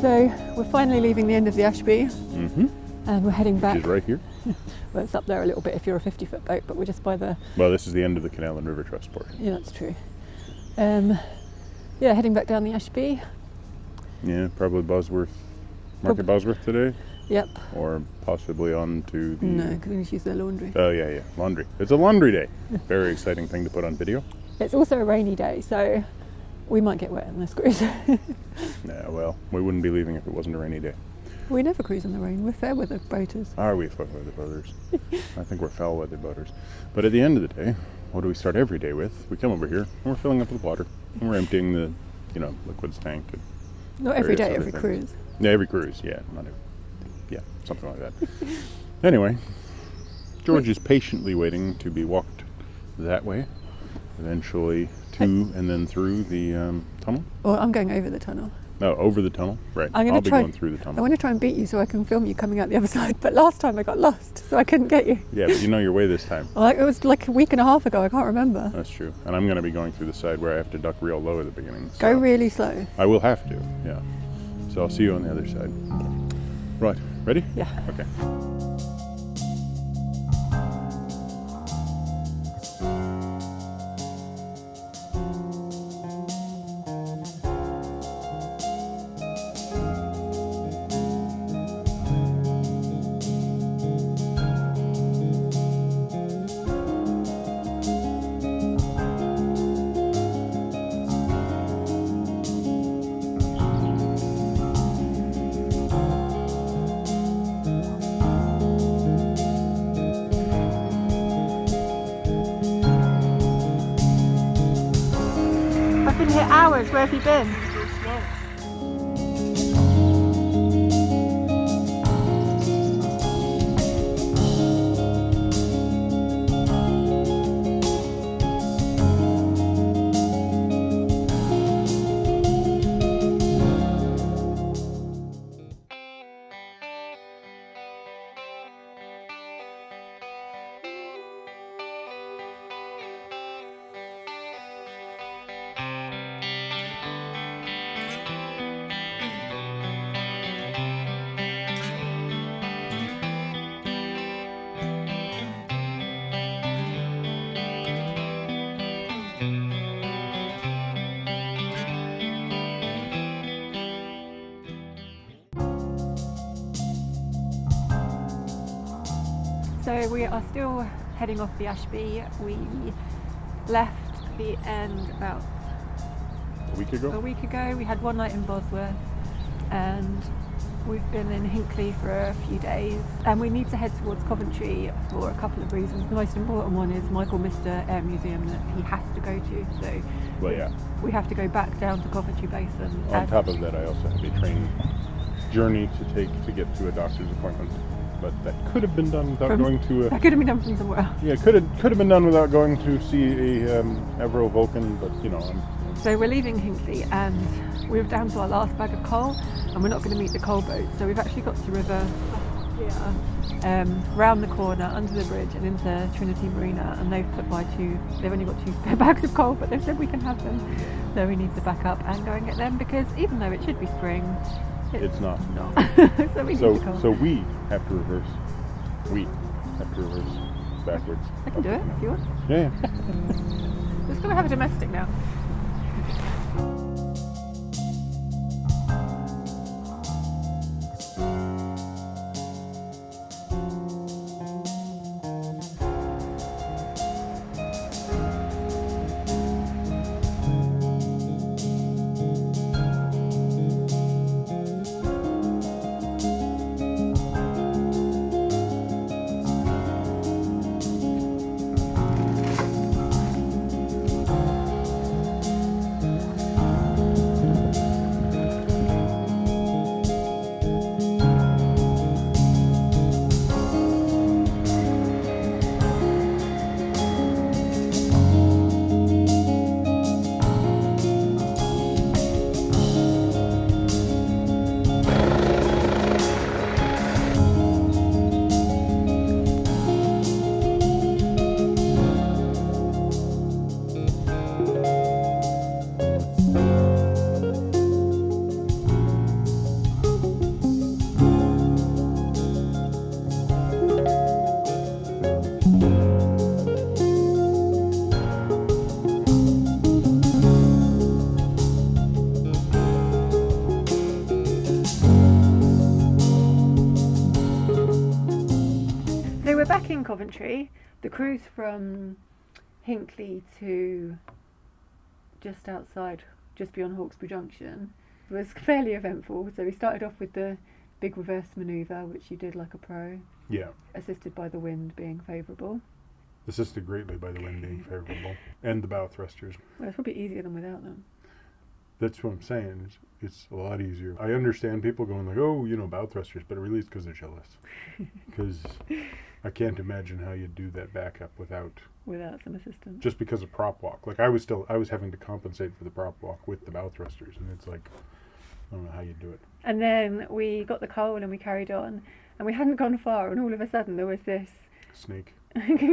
So we're finally leaving the end of the Ashby, and we're heading back. Which is right here. Well, it's up there a little bit if you're a 50-foot boat, but we're just by the... Well, this is the end of the Canal and River Trust portion. Yeah, that's true. Yeah, heading back down the Ashby. Yeah, probably Market Bosworth today. Yep. Or possibly on to the... No, because we need to use their laundry. Oh, yeah, laundry. It's a laundry day. Very exciting thing to put on video. It's also a rainy day, so we might get wet on this cruise. Yeah, well, we wouldn't be leaving if it wasn't a rainy day. We never cruise in the rain. We're fair weather boaters. Are we fair weather boaters? I think we're foul weather boaters. But at the end of the day, what do we start every day with? We come over here and we're filling up with water and we're emptying the, liquids tank. Not every day, every cruise. Yeah, every cruise. Yeah, not every. Yeah, something like that. Anyway, George is patiently waiting to be walked that way, eventually to and then through the tunnel. Well, I'm going over the tunnel. No, over the tunnel. Right. I'll be going through the tunnel. I want to try and beat you so I can film you coming out the other side. But last time I got lost, so I couldn't get you. Yeah, but you know your way this time. Well, it was like a week and a half ago. I can't remember. That's true. And I'm going to be going through the side where I have to duck real low at the beginning. So go really slow. I will have to. Yeah. So I'll see you on the other side. Okay. Right. Ready? Yeah. Okay. I've been here hours. Where have you been? So we are still heading off the Ashby. We left the end about A week ago? We had one night in Bosworth and we've been in Hinckley for a few days, and we need to head towards Coventry for a couple of reasons. The most important one is Michael missed an air museum that he has to go to, so Well, yeah. we have to go back down to Coventry Basin. On top of that, I also have a train journey to take to get to a doctor's appointment. But that could have been done without going to a... That could have been done from somewhere else. Yeah, could have been done without going to see a Evro Vulcan, but So we're leaving Hinckley and we're down to our last bag of coal, and we're not going to meet the coal boat. So we've actually got to reverse here, round the corner, under the bridge and into Trinity Marina, and they've only got 2 spare bags of coal, but they've said we can have them. So we need to back up and go and get them, because even though it should be spring, it's not. So we need the coal. So we have to reverse. We have to reverse backwards. I can do it if you want. Yeah. We're just going to have a domestic now. back in Coventry. The cruise from Hinckley to just outside, just beyond Hawkesbury Junction, was fairly eventful. So we started off with the big reverse manoeuvre, which you did like a pro. Yeah. Assisted by the wind being favourable. Assisted greatly by the wind being favourable. And the bow thrusters. Well, it's probably easier than without them. That's what I'm saying. It's a lot easier. I understand people going like, oh, bow thrusters, but it really is because they're jealous. Because I can't imagine how you'd do that backup without some assistance. Just because of prop walk. Like I was having to compensate for the prop walk with the bow thrusters, and it's like, I don't know how you do it. And then we got the coal and we carried on, and we hadn't gone far, and all of a sudden there was this snake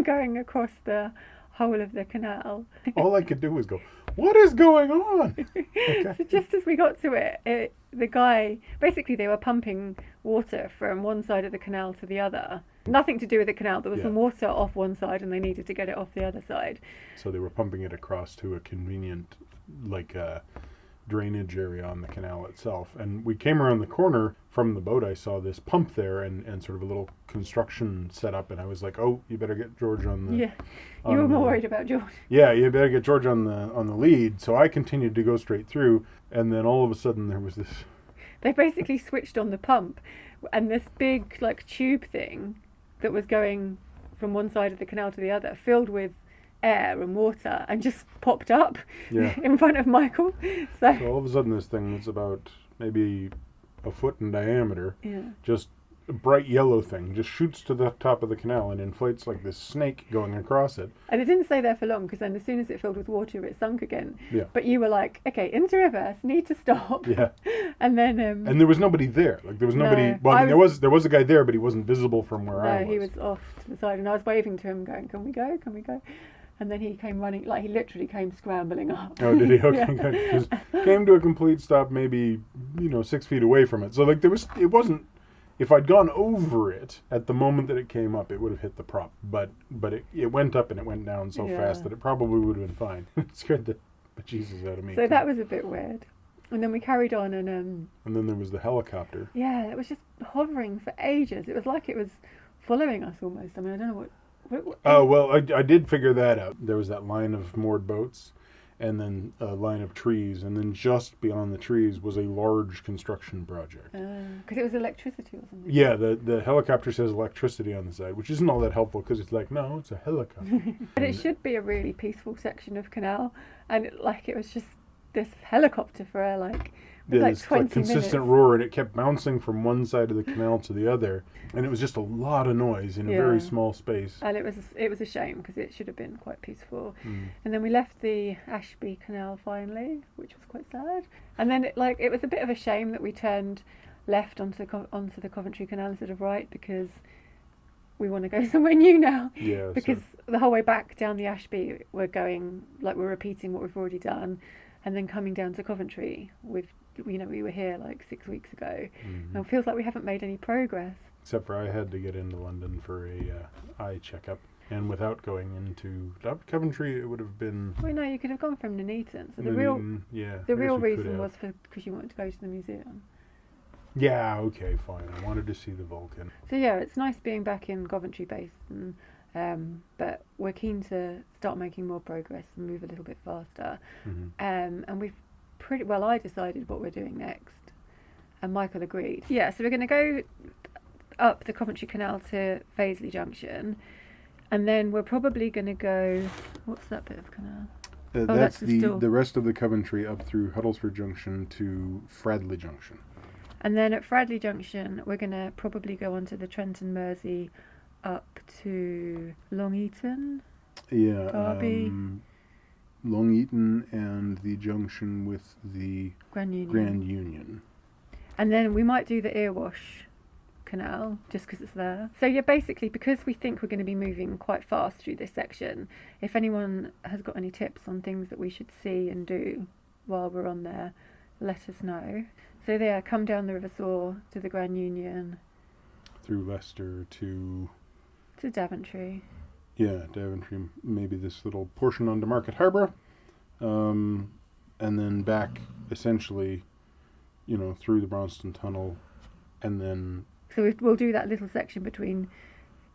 going across the whole of the canal. All I could do was go, what is going on? Okay. So just as we got to it, the guy, basically they were pumping water from one side of the canal to the other. Nothing to do with the canal. There was some water off one side and they needed to get it off the other side. So they were pumping it across to a convenient, drainage area on the canal itself. And we came around the corner from the boat. I saw this pump there and sort of a little construction set up. And I was like, oh, you better get George on the... Yeah, you were more worried about George. Yeah, you better get George on the lead. So I continued to go straight through. And then all of a sudden there was this... They basically switched on the pump. And this big, tube thing that was going from one side of the canal to the other, filled with air and water, and just popped up in front of Michael. So all of a sudden this thing that's about maybe a foot in diameter, just a bright yellow thing, just shoots to the top of the canal and inflates like this snake going across it. And it didn't stay there for long, because then as soon as it filled with water, it sunk again. Yeah. But you were like, okay, into reverse, need to stop. Yeah. And then... and there was nobody there. There was nobody... Well, there was a guy there, but he wasn't visible from where I was. No, he was off to the side, and I was waving to him going, can we go? Can we go? And then he came running, he literally came scrambling up. Oh, did he? Okay, good. Came to a complete stop maybe, 6 feet away from it. So, it wasn't... If I'd gone over it at the moment that it came up, it would have hit the prop. But it went up and it went down so fast that it probably would have been fine. It scared the bejesus out of me. So that was a bit weird. And then we carried on and... And then there was the helicopter. Yeah, it was just hovering for ages. It was like it was following us almost. I mean, I don't know what oh, well, I did figure that out. There was that line of moored boats and then a line of trees. And then just beyond the trees was a large construction project. Because it was electricity or something. Yeah, the helicopter says electricity on the side, which isn't all that helpful because it's like, no, it's a helicopter. But it should be a really peaceful section of canal. And it was just this helicopter for this 20 consistent minutes. roar, and it kept bouncing from one side of the canal to the other, and it was just a lot of noise in a very small space. And it was a shame because it should have been quite peaceful. And then we left the Ashby Canal finally, which was quite sad. And then it was a bit of a shame that we turned left onto the Coventry Canal instead of right, because we want to go somewhere new now. Yeah. Because the whole way back down the Ashby, we're going we're repeating what we've already done, and then coming down to Coventry with. We were here 6 weeks ago, and it feels like we haven't made any progress. Except for I had to get into London for a eye checkup, and without going into Coventry, it would have been. Well, no, you could have gone from Nuneaton. So the Nuneaton, real reason was because you wanted to go to the museum. Yeah, okay, fine. I wanted to see the Vulcan. So yeah, it's nice being back in Coventry Basin, but we're keen to start making more progress and move a little bit faster. And we've I decided what we're doing next, and Michael agreed. Yeah, so we're going to go up the Coventry Canal to Fazeley Junction, and then we're probably going to go... What's that bit of canal? That's the rest of the Coventry up through Huddlesford Junction to Fradley Junction. And then at Fradley Junction, we're going to probably go onto the Trent and Mersey up to Long Eaton. Yeah. Derby. Long Eaton and the junction with the Grand Union. And then we might do the Erewash Canal, just because it's there. So yeah, basically, because we think we're going to be moving quite fast through this section, if anyone has got any tips on things that we should see and do while we're on there, let us know. So there, come down the River Soar to the Grand Union. Through Leicester to Daventry. Yeah, Daventry, maybe this little portion onto Market Harbour, and then back, essentially, through the Braunston Tunnel, and then... So we'll do that little section between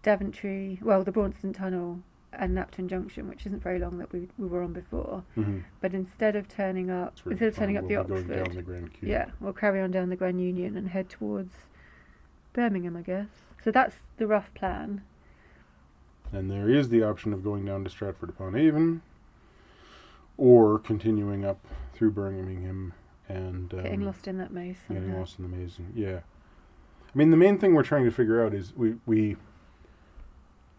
Daventry, the Braunston Tunnel and Napton Junction, which isn't very long, that we were on before. Mm-hmm. But instead of turning up the Oxford, down the Grand Quay. yeah, we'll carry on down the Grand Union and head towards Birmingham, I guess. So that's the rough plan. And there is the option of going down to Stratford-upon-Avon, or continuing up through Birmingham and Getting lost in that maze. Getting lost in the maze. Yeah. I mean, the main thing we're trying to figure out is we've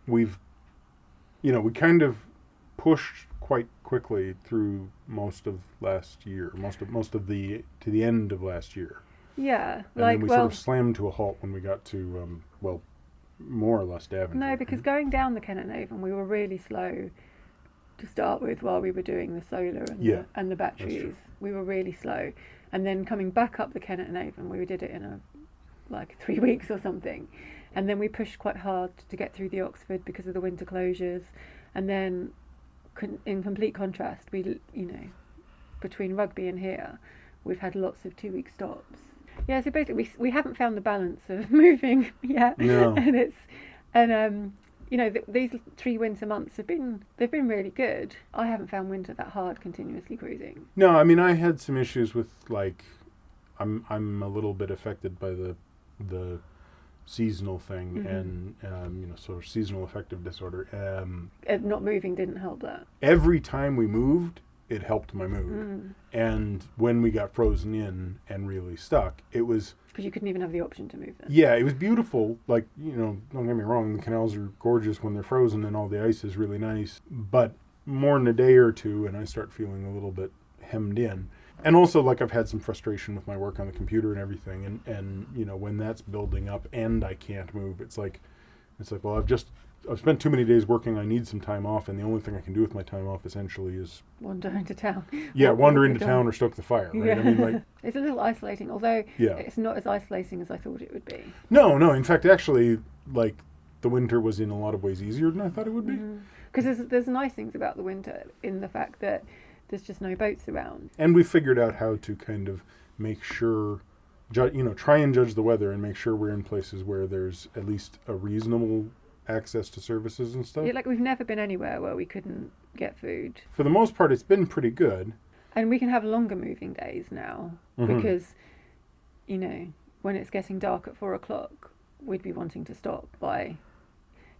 we kind of pushed quite quickly through most of last year, to the end of last year. Yeah, and then we sort of slammed to a halt when we got to more or less Daventry. No, because going down the Trent and Avon, we were really slow to start with while we were doing the solar and the batteries. We were really slow, and then coming back up the Trent and Avon, we did it in 3 weeks or something. And then we pushed quite hard to get through the Oxford because of the winter closures. And then, in complete contrast, between Rugby and here, we've had lots of 2-week stops. Yeah, so basically we haven't found the balance of moving yet. No. These 3 winter months they've been really good. I haven't found winter that hard continuously cruising. No, I mean, I had some issues with I'm a little bit affected by the seasonal thing, and sort of seasonal affective disorder. Not moving didn't help that. Every time we moved, it helped my mood. And when we got frozen in and really stuck, it was because you couldn't even have the option to move then. Yeah, it was beautiful. Don't get me wrong, the canals are gorgeous when they're frozen and all the ice is really nice. But more than a day or two, and I start feeling a little bit hemmed in. And also, I've had some frustration with my work on the computer and everything, and when that's building up and I can't move, it's like, well, I've spent too many days working. I need some time off, and the only thing I can do with my time off essentially is wander into town. Yeah, wander into town or stoke the fire. Right? Yeah. I mean, it's a little isolating, although it's not as isolating as I thought it would be. No. In fact, actually, the winter was in a lot of ways easier than I thought it would be. Because there's nice things about the winter in the fact that there's just no boats around. And we figured out how to kind of make sure, try and judge the weather and make sure we're in places where there's at least a reasonable access to services and stuff. Yeah, we've never been anywhere where we couldn't get food. For the most part, it's been pretty good. And we can have longer moving days now because, when it's getting dark at 4 o'clock, we'd be wanting to stop by...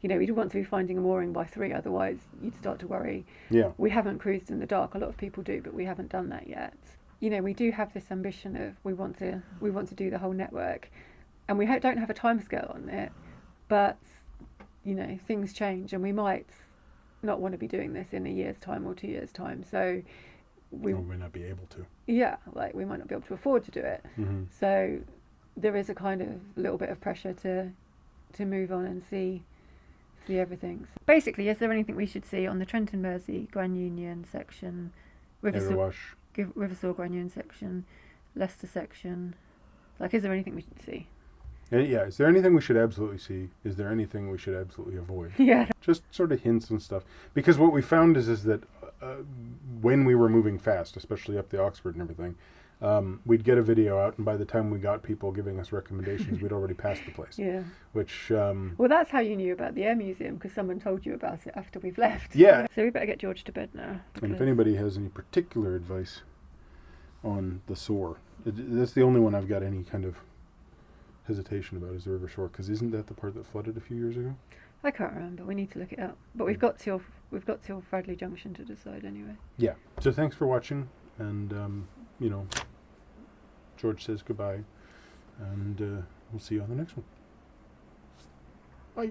we'd want to be finding a mooring by 3, otherwise you'd start to worry. Yeah. We haven't cruised in the dark. A lot of people do, but we haven't done that yet. We do have this ambition of we want to do the whole network, and we don't have a timescale on it, but things change, and we might not want to be doing this in a year's time or 2 years' time. So we may not be able to. Yeah, we might not be able to afford to do it. So there is a kind of little bit of pressure to move on and see everything. So basically, is there anything we should see on the Trent and Mersey Grand Union section, River Soar Grand Union section, Leicester section? Is there anything we should see? Is there anything we should absolutely see? Is there anything we should absolutely avoid? Yeah. Just sort of hints and stuff. Because what we found is that when we were moving fast, especially up the Oxford and everything, we'd get a video out, and by the time we got people giving us recommendations, we'd already passed the place. Yeah. Which... well, that's how you knew about the Air Museum, because someone told you about it after we've left. Yeah. So we better get George to bed now. And if anybody has any particular advice on the soar, that's the only one I've got any kind of hesitation about, is the River Shore, because isn't that the part that flooded a few years ago? I can't remember. We need to look it up. But we've got till Fradley Junction to decide anyway. Yeah. So thanks for watching, and George says goodbye, and we'll see you on the next one. Bye.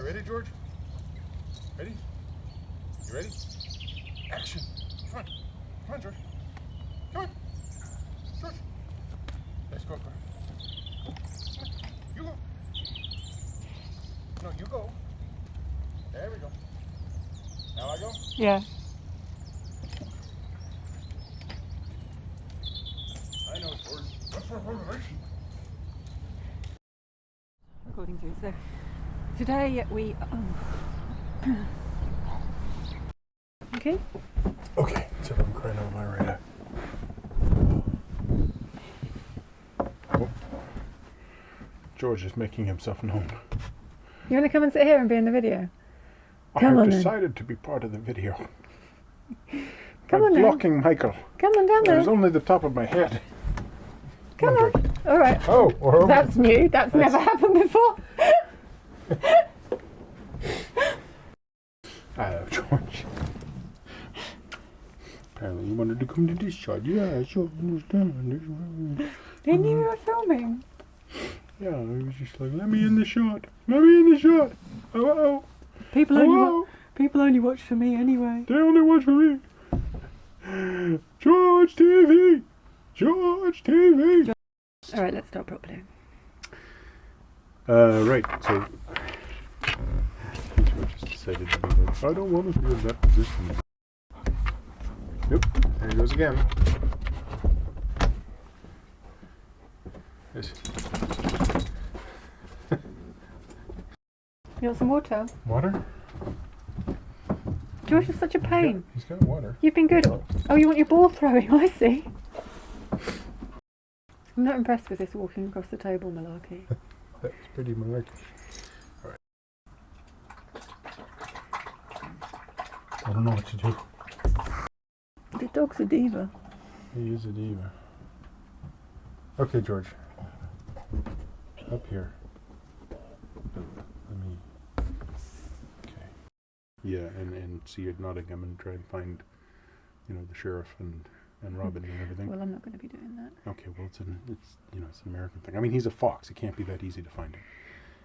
Ready, George? Ready? You ready? Action. Come on. Come on, George. Come on. George. Let's go, George. You go. No, you go. There we go. Now I go? Yeah. I know, George. What's our revelation? According to so today we okay. Okay, so I'm crying over my radar. Oh. George is making himself known. You want to come and sit here and be in the video? I Come have on then. decided to be part of the video. Come I'm on then. blocking Michael. Come on down there. There's only the top of my head. Come on. George. All right. Oh, or over. That's new. That's never happened before. George. Apparently you wanted to come to this shot. Yeah, sure, understand. They knew we were filming. Yeah, I was just like, let me in the shot. Let me in the shot. Hello. People Hello. only watch for me anyway. They only watch for me. George TV. George TV. All right, let's start properly. Right, so George just decided to be like, I don't want to be in that position. Nope, there he goes again. Yes. You want some water? Water? George is such a pain. He's got water. You've been good. Oh, you want your ball throwing? I see. I'm not impressed with this walking across the table malarkey. That's pretty malarkey. Alright. I don't know what to do. The dog's a diva. He is a diva. Okay, George. Up here. Let me... Okay. Yeah, and see at Nottingham and try and find, the sheriff and Robin and everything. Well, I'm not going to be doing that. Okay, well, it's an American thing. I mean, he's a fox. It can't be that easy to find him.